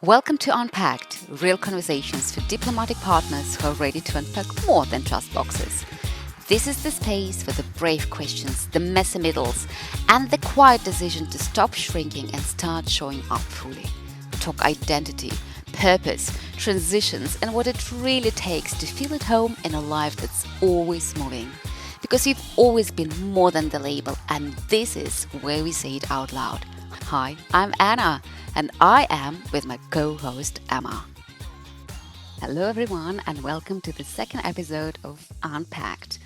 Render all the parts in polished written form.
Welcome to Unpacked, real conversations for diplomatic partners who are ready to unpack more than just boxes. This is the space for the brave questions, the messy middles, and the quiet decision to stop shrinking and start showing up fully. We talk identity, purpose, transitions, and what it really takes to feel at home in a life that's always moving. Because you've always been more than the label, and this is where we say it out loud. Hi, I'm Anna, and I am with my co-host Emma. Hello everyone, and welcome to the second episode of Unpacked.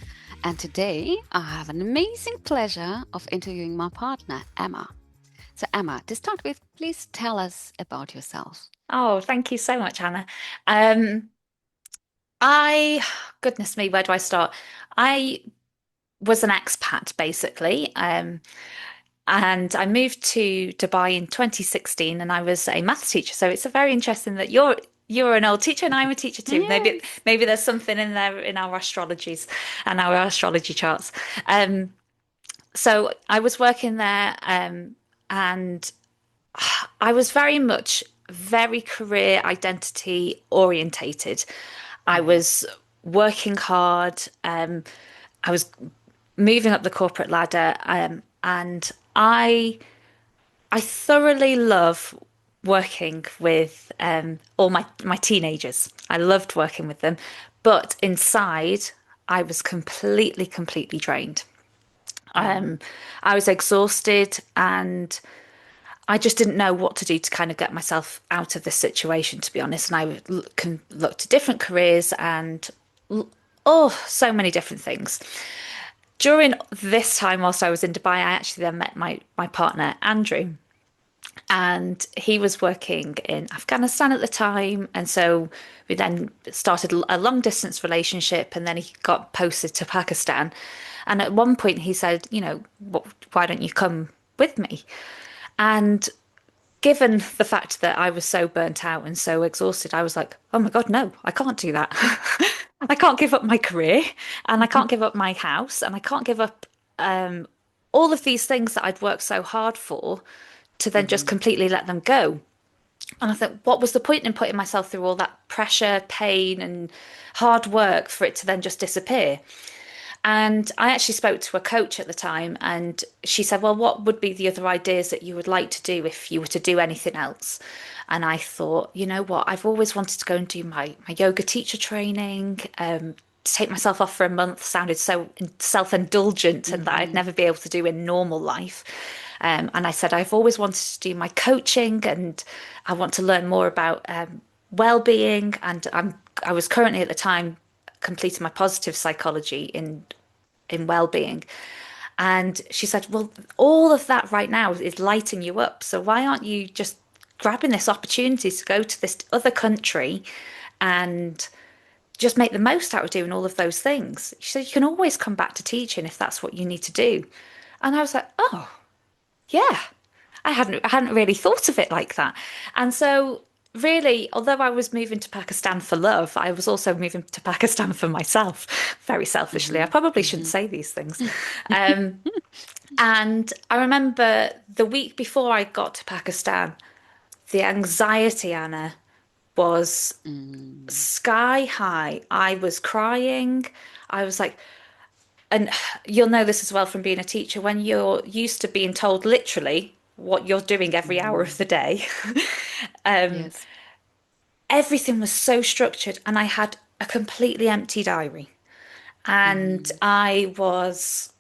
And today I have an amazing pleasure of interviewing my partner, Emma. So Emma, to start with, please tell us about yourself. Oh, thank you so much, Hannah. Um, I, goodness me, where do I start? I was an expat basically, and I moved to Dubai in 2016, and I was a maths teacher. So it's a very interesting that you're an old teacher and I'm a teacher too. Maybe Yes. maybe there's something in there in our astrologies and our astrology charts. Um, so I was working there, and I was very career identity orientated. I Mhm. was working hard. I was moving up the corporate ladder, and I thoroughly love working with all my teenagers. I loved working with them, but inside I was completely drained. Mhm. Um, I was exhausted and I just didn't know what to do to kind of get myself out of this situation, to be honest. And can look to different careers and oh, so many different things. During this time, whilst I was in Dubai, I actually then met my partner Andrew, and he was working in Afghanistan at the time, and so we then started a long distance relationship, and then he got posted to Pakistan. And at one point, he said, why don't you come with me? And given the fact that I was so burnt out and so exhausted, I was like, oh my God, no, I can't do that. I can't give up my career and I can't give up my house and I can't give up all of these things that I'd worked so hard for to then just Mhm. completely let them go. And I thought, what was the point in putting myself through all that pressure, pain, and hard work for it to then just disappear? And I actually spoke to a coach at the time, and she said, well, what would be the other ideas that you would like to do if you were to do anything else? And I thought, you know what? I've always wanted to go and do my yoga teacher training. To take myself off for a month sounded so self-indulgent and that I'd Mhm. never be able to do in normal life. And I said, I've always wanted to do my coaching and I want to learn more about well-being. And I was currently at the time completing my positive psychology in well-being. And she said, well, all of that right now is lighting you up. So why aren't you just grabbing this opportunity to go to this other country and just make the most out of doing all of those things? She said, you can always come back to teaching if that's what you need to do. And I was like, oh, yeah. I hadn't really thought of it like that. And so really, although I was moving to Pakistan for love, I was also moving to Pakistan for myself, very selfishly. I Mhm. probably shouldn't Mhm. say these things. Um, and I remember the week before I got to Pakistan, the anxiety, Anna, was Mm. sky high. I was crying. I was like, and you'll know this as well from being a teacher, when you're used to being told literally what you're doing every hour of Mhm. the day, um, Yes. everything was so structured, and I had a completely empty diary. And Mhm. I was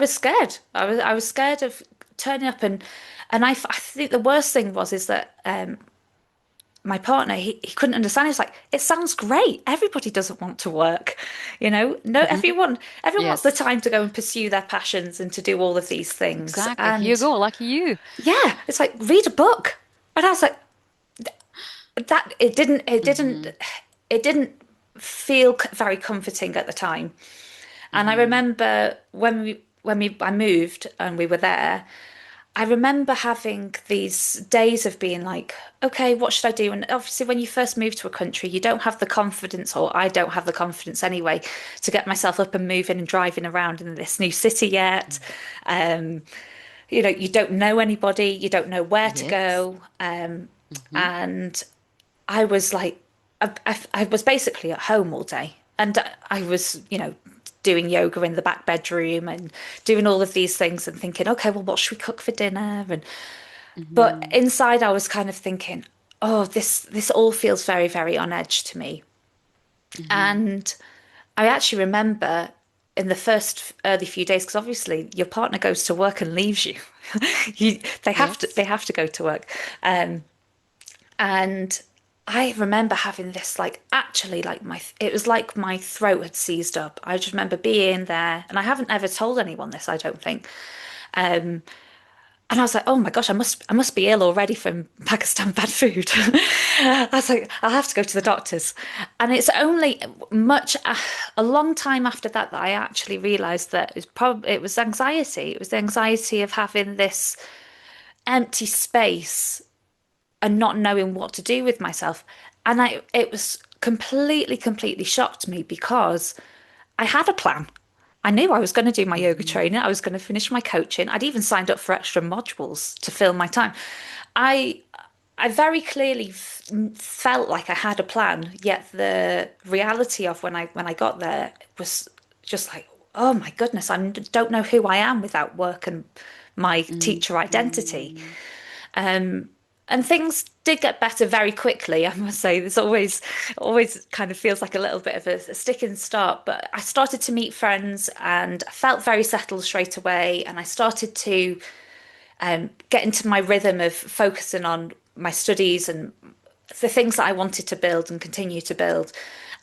scared. I was scared of turning up, and I think the worst thing was is that my partner, he couldn't understand. He's like, it sounds great. Everybody doesn't want to work, no, Mhm. everyone wants the Yes. time to go and pursue their passions and to do all of these things. Exactly. Here you And go, lucky you. yeah, it's like read a book. And I was like, that Mhm. it didn't feel very comforting at the time. And I Mhm. remember when we I moved and we were there, I remember having these days of being like, okay, what should I do? And obviously, when you first move to a country, you don't have the confidence, or I don't have the confidence anyway, to get myself up and moving and driving around in this new city yet. Um, you don't know anybody, you don't know where to Yes. go. Mm-hmm. And I was like, I was basically at home all day, and I was, doing yoga in the back bedroom and doing all of these things and thinking, okay, well, what should we cook for dinner? And but Mm-hmm. inside, I was kind of thinking, oh, this all feels very, very on edge to me. Mm-hmm. And I actually remember in the first early few days, because obviously your partner goes to work and leaves you. They Yes. have to go to work. And I remember having this like actually like it was like my throat had seized up. I just remember being there, and I haven't ever told anyone this, I don't think. And I was like, oh my gosh, I must be ill already from Pakistan bad food. I was like, I'll have to go to the doctors. And it's only a long time after that that I actually realized that it was anxiety. It was the anxiety of having this empty space and not knowing what to do with myself. And it was completely shocked me because I had a plan. I knew I was going to do my yoga Mm-hmm. training. I was going to finish my coaching. I'd even signed up for extra modules to fill my time. I I very clearly felt like I had a plan, yet the reality of when I got there was just like, oh my goodness, I don't know who I am without work and my teacher identity. Mm-hmm. And things did get better very quickly, I must say. There's always kind of feels like a little bit of a sticking start, but I started to meet friends and I felt very settled straight away. And I started to get into my rhythm of focusing on my studies and the things that I wanted to build and continue to build.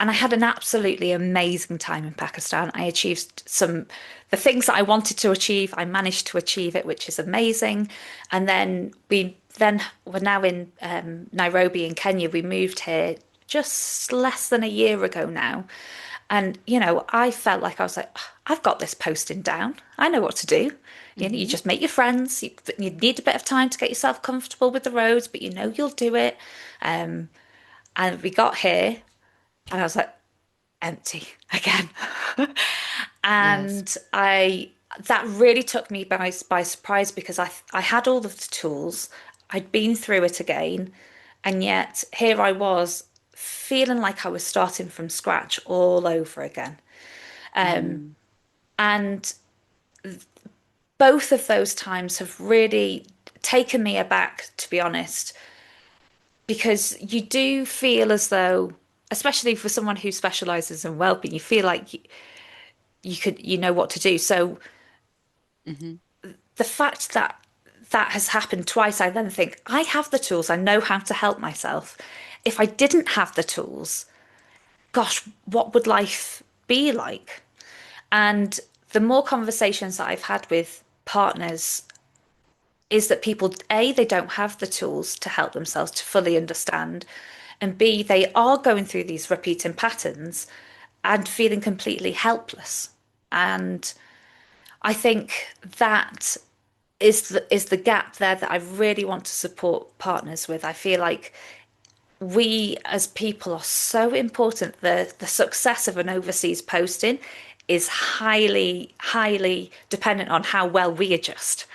And I had an absolutely amazing time in Pakistan. I achieved the things that I wanted to achieve. I managed to achieve it, which is amazing. And then we're now in Nairobi in Kenya. We moved here just less than a year ago now. And, I felt like I was like, I've got this posting down. I know what to do. You Mm-hmm. just make your friends. You need a bit of time to get yourself comfortable with the roads, but you know you'll do it. And we got here, and I was like, empty again. Yes. And that really took me by surprise because I had all of the tools. I'd been through it again, and yet here I was feeling like I was starting from scratch all over again. Mm-hmm. And both of those times have really taken me aback, to be honest, because you do feel as though, especially for someone who specializes in well-being, you feel like you know what to do. So Mm-hmm. the fact that that has happened twice, I then think I have the tools. I know how to help myself. If I didn't have the tools, gosh, what would life be like? And the more conversations that I've had with partners is that people, A, they don't have the tools to help themselves to fully understand, and B, they are going through these repeating patterns and feeling completely helpless. And I think that is the gap there that I really want to support partners with. I feel like we as people are so important. The success of an overseas posting is highly dependent on how well we adjust.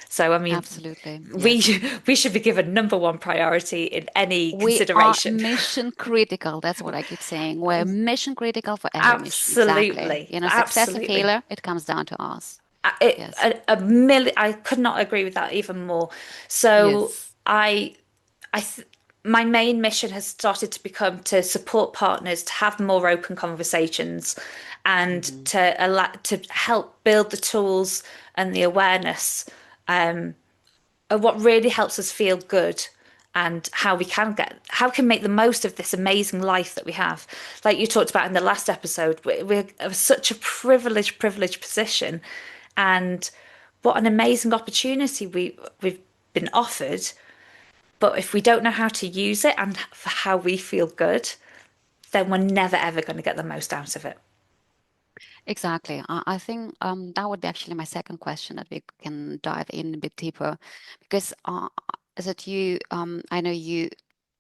So I mean, Absolutely. we Yes. we should be given number one priority in any We are consideration. mission critical. That's what I keep saying. We're mission critical for every mission. Exactly. Absolutely, Success and absolutely. failure, it comes down to us. It, Yes. a million. I could not agree with that even more. So Yes. I th my main mission has started to become to support partners to have more open conversations and Mm-hmm. to help build the tools and the awareness of what really helps us feel good and how can make the most of this amazing life that we have. Like you talked about in the last episode, we're such a privileged position, and what an amazing opportunity we've been offered. But if we don't know how to use it and for how we feel good, then we're never ever going to get the most out of it. Exactly. I think that would be actually my second question that we can dive in a bit deeper because is it you? I know you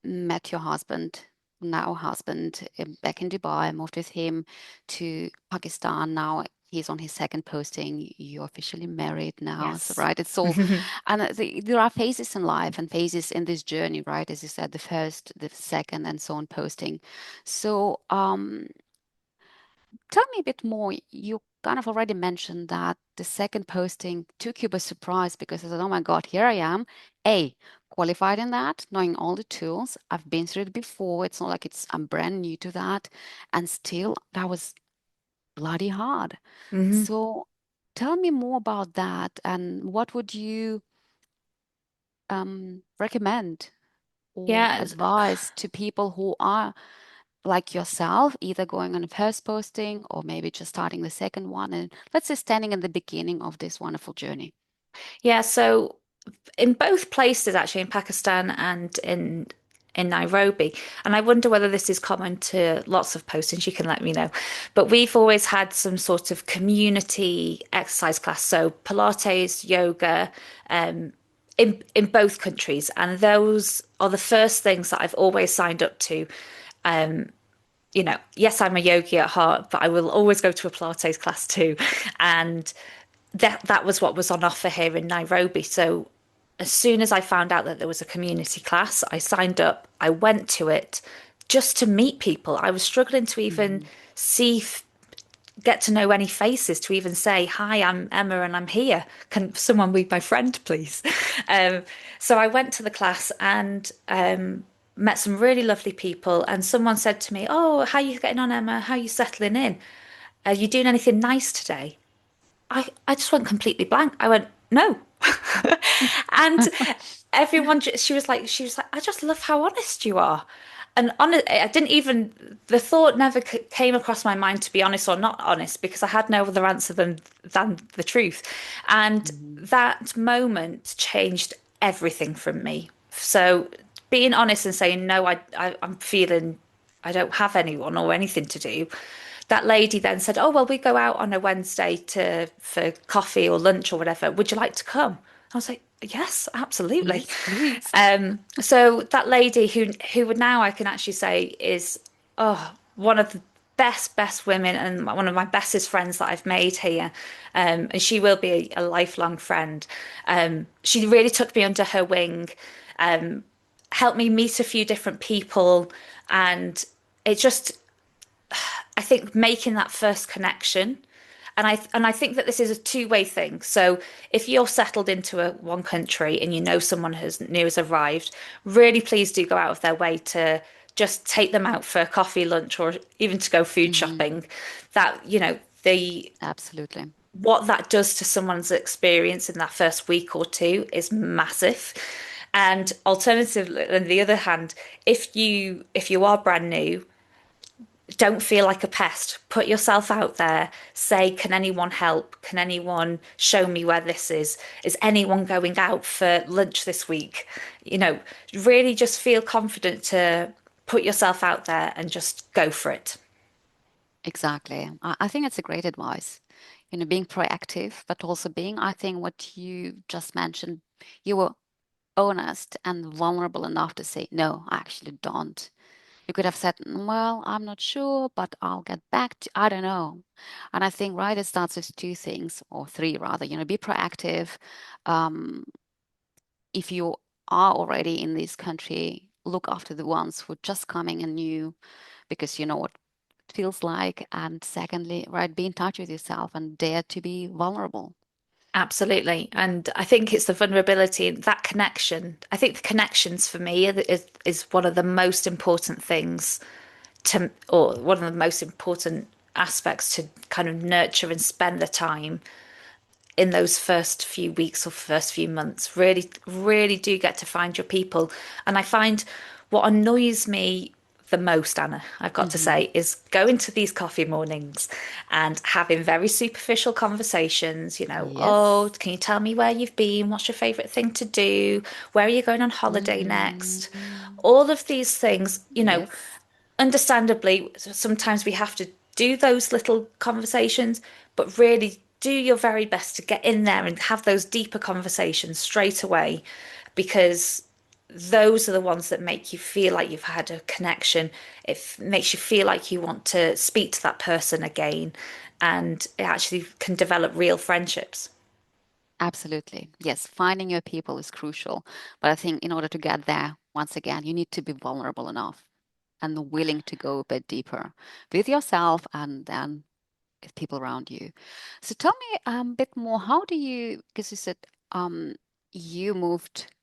met your husband, now husband, back in Dubai, moved with him to Pakistan. Now he's on his second posting. You're officially married now, so Yes. right, it's all, and there are phases in life and phases in this journey, right? As you said, the first, the second, and so on posting. So, tell me a bit more. You kind of already mentioned that the second posting took you by surprise because I said, oh my God, here I am. Qualified in that, knowing all the tools. I've been through it before. It's not like I'm brand new to that. And still, that was bloody hard. Hmm. So tell me more about that and what would you recommend or Yeah. advise to people who are like yourself, either going on a first posting or maybe just starting the second one, and let's say standing in the beginning of this wonderful journey. Yeah. So in both places, actually, in Pakistan and in Nairobi, and I wonder whether this is common to lots of postings. You can let me know. But we've always had some sort of community exercise class, so Pilates, yoga, in both countries, and those are the first things that I've always signed up to. Yes, I'm a yogi at heart, but I will always go to a Pilates class too. And that was what was on offer here in Nairobi. So as soon as I found out that there was a community class, I signed up. I went to it just to meet people. I was struggling to even Mhm. see, get to know any faces, to even say, "Hi, I'm Emma and I'm here. Can someone be my friend, please?" Um, so I went to the class and met some really lovely people. And someone said to me, "Oh, how are you getting on, Emma? How are you settling in? Are you doing anything nice today?" I just went completely blank. I went, no. And she was like, I just love how honest you are. And I didn't even, the thought never came across my mind to be honest or not honest because I had no other answer than the truth. And Mhm. that moment changed everything from me. So being honest and saying, no, I'm feeling I don't have anyone or anything to do. That lady then said, "Oh, well, we go out on a Wednesday to for coffee or lunch or whatever. Would you like to come?" I was like, "Yes, absolutely." Yes, please. So that lady who would now I can actually say is one of the best women and one of my bestest friends that I've made here, and she will be a lifelong friend. She really took me under her wing, helped me meet a few different people, and it just I think making that first connection, and I think that this is a two-way thing. So if you're settled into one country and you know someone has new has arrived, really please do go out of their way to just take them out for coffee, lunch, or even to go food Mhm. shopping. That, the Absolutely. what that does to someone's experience in that first week or two is massive. And alternatively, on the other hand, if you are brand new, don't feel like a pest. Put yourself out there. Say, can anyone help? Can anyone show me where this is? Is anyone going out for lunch this week? Really just feel confident to put yourself out there and just go for it. Exactly. I think it's a great advice. Being proactive, but also being, I think, what you just mentioned, you were honest and vulnerable enough to say, no, I actually don't. You could have said, well, I'm not sure, but I'll get back to, I don't know. And I think, right, it starts with two things, or three rather, be proactive. Um, if you are already in this country, look after the ones who are just coming and new, because you know what it feels like. And secondly, right, be in touch with yourself and dare to be vulnerable. Absolutely. And I think it's the vulnerability and that connection. I think the connections for me is one of the most important things or one of the most important aspects to kind of nurture and spend the time in those first few weeks or first few months. Really, really do get to find your people. And I find what annoys me the most, Anna, I've got to Hmm. say, is going to these coffee mornings and having very superficial conversations. Oh, Yes. can you tell me where you've been? What's your favorite thing to do? Where are you going on holiday next? Hmm. All of these things, Yes. understandably, sometimes we have to do those little conversations, but really do your very best to get in there and have those deeper conversations straight away because those are the ones that make you feel like you've had a connection. It makes you feel like you want to speak to that person again. and it actually can develop real friendships. Absolutely. Yes, finding your people is crucial. But I think in order to get there, once again, you need to be vulnerable enough and willing to go a bit deeper with yourself and then with people around you. So tell me a bit more, how do you, because you said um, you moved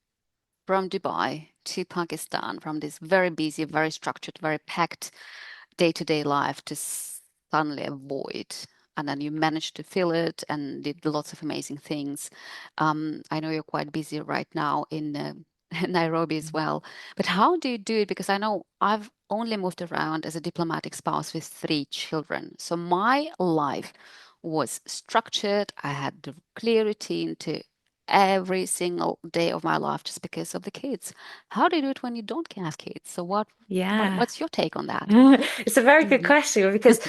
from Dubai to Pakistan from this very busy, very structured, very packed day-to-day life to suddenly a void. And then you managed to fill it and did lots of amazing things. I know you're quite busy right now in Nairobi as well. But how do you do it? Because I know I've only moved around as a diplomatic spouse with 3 children. So my life was structured. I had the clear routine to every single day of my life just because of the kids. How do you do it when you don't have kids? So Yeah. what's your take on that? It's a very good Hmm. question because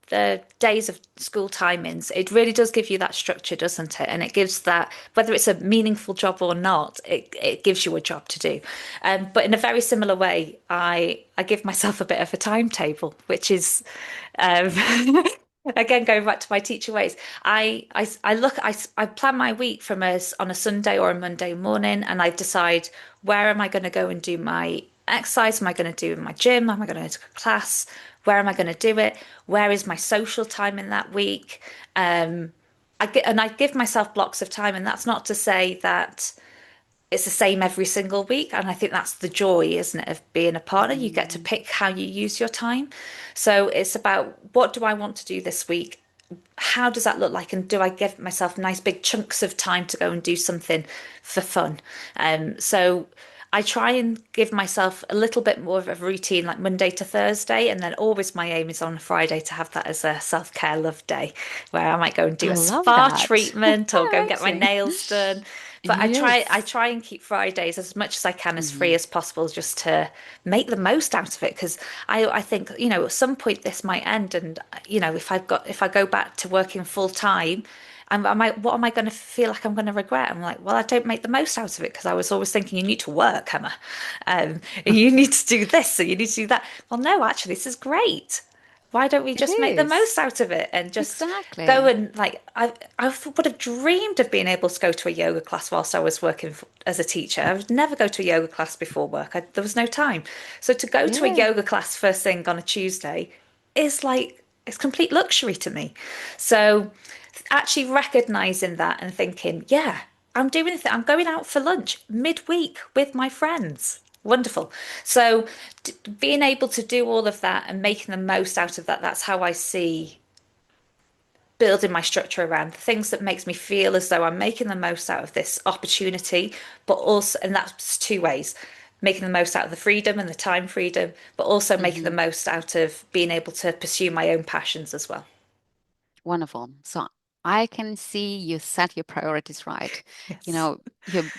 the days of school timings, it really does give you that structure, doesn't it? And it gives that, whether it's a meaningful job or not, it gives you a job to do. But in a very similar way, I give myself a bit of a timetable, which is um, again, going back to my teacher ways, I plan my week on a Sunday or a Monday morning, and I decide where am I going to go and do my exercise? Am I going to do in my gym? Am I going to go to class? Where am I going to do it? Where is my social time in that week? I give myself blocks of time, and that's not to say that it's the same every single week. And I think that's the joy, isn't it, of being a partner? You get to Mm, pick how you use your time. So it's about what do I want to do this week? How does that look like? And do I give myself nice big chunks of time to go and do something for fun? So I try and give myself a little bit more of a routine, like Monday to Thursday, and then always my aim is on a Friday to have that as a self-care love day, where I might go and do I a love spa that. treatment or go and get my Amazing. nails done. But I Yes. try and keep Fridays as much as I can as free Hmm. as possible, just to make the most out of it. Because I think, at some point this might end, and if I go back to working full time, what am I going to feel like I'm going to regret? I'm like, well, I don't make the most out of it because I was always thinking you need to work, Emma, you need to do this, and you need to do that. Well, no, actually, this is great. Why don't we It just make the is. most out of it and just go Exactly. and like I would have dreamed of being able to go to a yoga class whilst I was working as a teacher. I would never go to a yoga class before work. There was no time. So to go to a Yeah, yoga class first thing on a Tuesday is like it's complete luxury to me. So actually recognizing that and thinking, yeah, I'm doing it. I'm going out for lunch midweek with my friends. Wonderful. So being able to do all of that and making the most out of that, that's how I see building my structure around the things that makes me feel as though I'm making the most out of this opportunity, but also, and that's 2 ways, making the most out of the freedom and the time freedom, but also making the hmm, most out of being able to pursue my own passions as well. wonderful. So I can see you set your priorities right. Yes. You're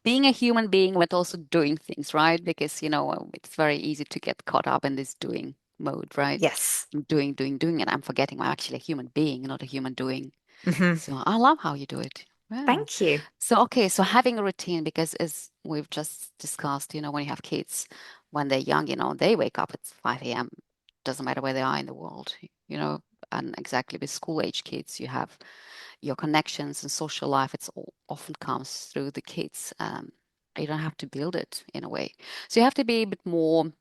being a human being, but also doing things, right? Because, it's very easy to get caught up in this doing mode, right? Yes. Doing, doing, doing, and I'm forgetting I'm actually a human being, not a human doing. Hmm. So I love how you do it. Yeah. Thank you. So, okay, so having a routine, because as we've just discussed, when you have kids, when they're young, they wake up at 5 a.m. Doesn't matter where they are in the world, you know, and exactly with school age kids, you have your connections and social life. It's all often comes through the kids. You don't have to build it in a way. So you have to be a bit more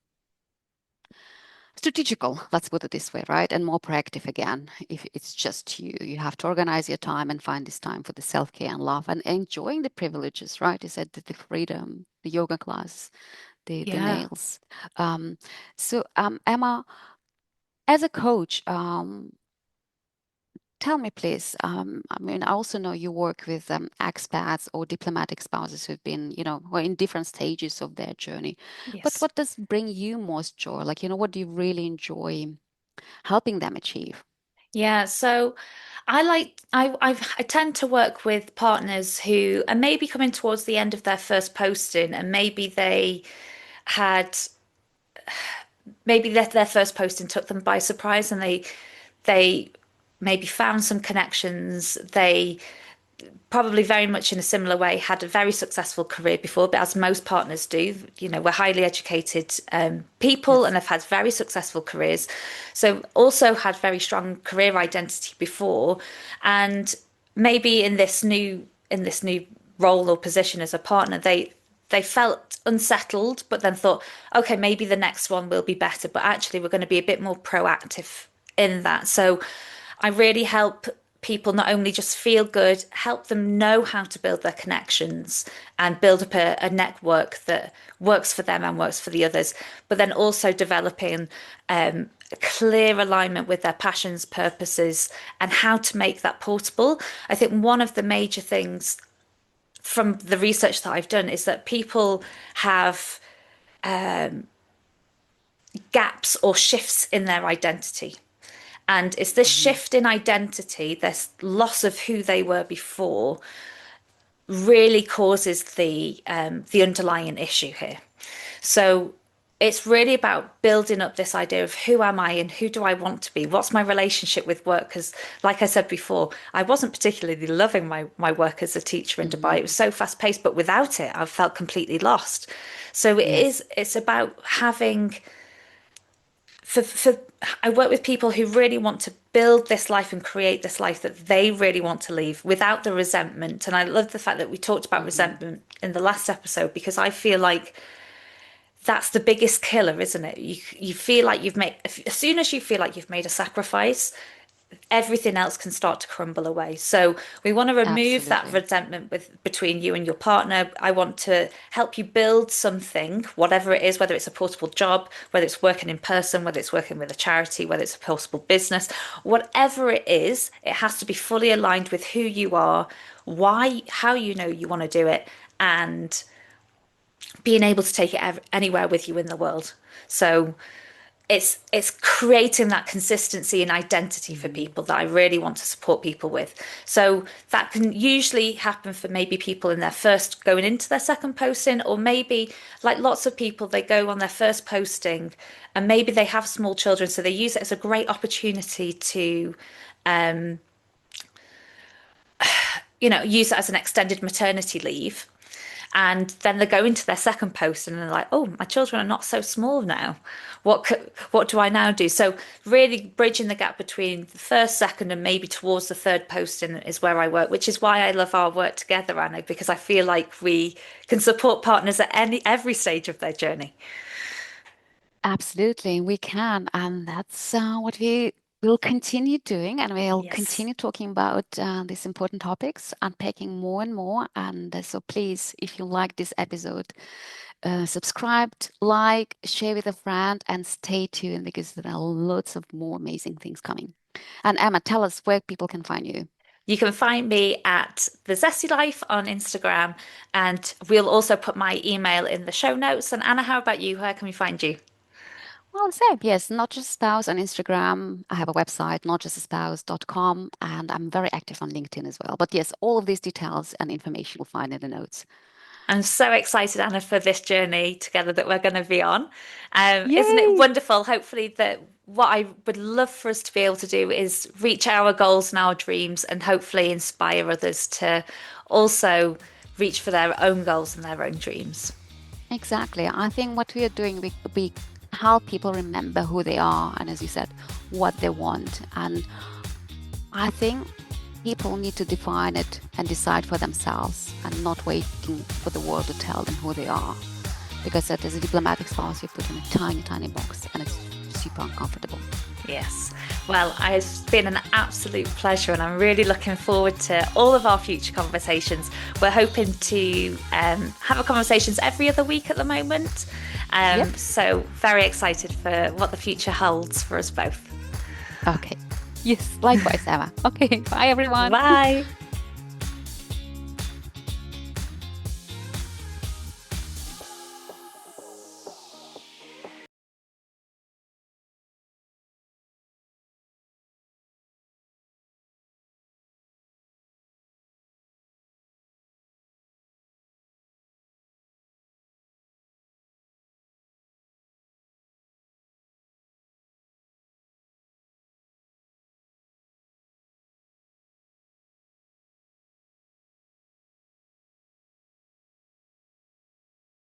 strategical, let's put it this way, right? And more proactive again. If it's just you, you have to organize your time and find this time for the self-care and love and enjoying the privileges, right? You said the freedom, the yoga class, the Yeah. nails. Emma, as a coach, tell me please, I mean, I also know you work with expats or diplomatic spouses who've been, who are in different stages of their journey. But Yes. what does bring you most joy? Like, what do you really enjoy helping them achieve? Yeah, so I tend to work with partners who are maybe coming towards the end of their first posting, and had maybe their first posting took them by surprise, and they maybe found some connections. They probably very much in a similar way, had a very successful career before, but as most partners do, we're highly educated people and Yes. have had very successful careers. So also had very strong career identity before, and maybe in this new role or position as a partner, they felt unsettled, but then thought, okay, maybe the next one will be better, but actually we're going to be a bit more proactive in that. So I really help people not only just feel good, help them know how to build their connections and build up a network that works for them and works for the others, but then also developing a clear alignment with their passions, purposes, and how to make that portable. I think one of the major things from the research that I've done is that people have gaps or shifts in their identity. And it's this Mhm. shift in identity, this loss of who they were before, really causes the underlying issue here. So it's really about building up this idea of who am I and who do I want to be? What's my relationship with work? Because, like I said before, I wasn't particularly loving my work as a teacher in Dubai. It was Mhm. so fast paced, but without it, I felt completely lost. So Yes. it's about having for I work with people who really want to build this life and create this life that they really want to leave without the resentment. And I love the fact that we talked about Mhm. resentment in the last episode because I feel like that's the biggest killer, isn't it? You feel like you've made as soon as you feel like you've made a sacrifice, everything else can start to crumble away. So we want to remove that Absolutely. resentment between you and your partner. I want to help you build something, whatever it is, whether it's a portable job, whether it's working in person, whether it's working with a charity, whether it's a portable business, whatever it is, it has to be fully aligned with who you are, why, how you want to do it, and being able to take it anywhere with you in the world. So it's creating that consistency and identity for Mhm. people that I really want to support people with. So that can usually happen for maybe people in their first going into their second posting, or maybe like lots of people, they go on their first posting and maybe they have small children, so they use it as a great opportunity to use it as an extended maternity leave. And then they go into their second post and they're like, oh, my children are not so small now. What do I now do? So really bridging the gap between the first, second, and maybe towards the third posting is where I work, which is why I love our work together, Anna, because I feel like we can support partners at every stage of their journey. Absolutely, we can. And that's what we will continue doing. And we'll Yes. continue talking about these important topics, unpacking more and more. And so please, if you like this episode, subscribe, like, share with a friend, and stay tuned because there are lots of more amazing things coming. And Emma, tell us where people can find you. You can find me at the Zestie Life on Instagram, and we'll also put my email in the show notes. And Anna, how about you? Where can we find you? Well, same, yes, not just a spouse on Instagram. I have a website, notjustaspouse.com, and I'm very active on LinkedIn as well. But yes, all of these details and information you'll find in the notes. I'm so excited, Anna, for this journey together that we're going to be on. Isn't it Yay! wonderful? Hopefully, that what I would love for us to be able to do is reach our goals and our dreams and hopefully inspire others to also reach for their own goals and their own dreams. Exactly. I think what we are doing, we help people remember who they are and, as you said, what they want. And I think people need to define it and decide for themselves and not waiting for the world to tell them who they are. Because that as a diplomatic spouse, you're put in a tiny, tiny box and it's super uncomfortable. Yes. Well, it's been an absolute pleasure, and I'm really looking forward to all of our future conversations. We're hoping to have a conversations every other week at the moment. Yep. So, very excited for what the future holds for us both. Okay. Yes, likewise, Emma. Okay. Bye, everyone. Bye.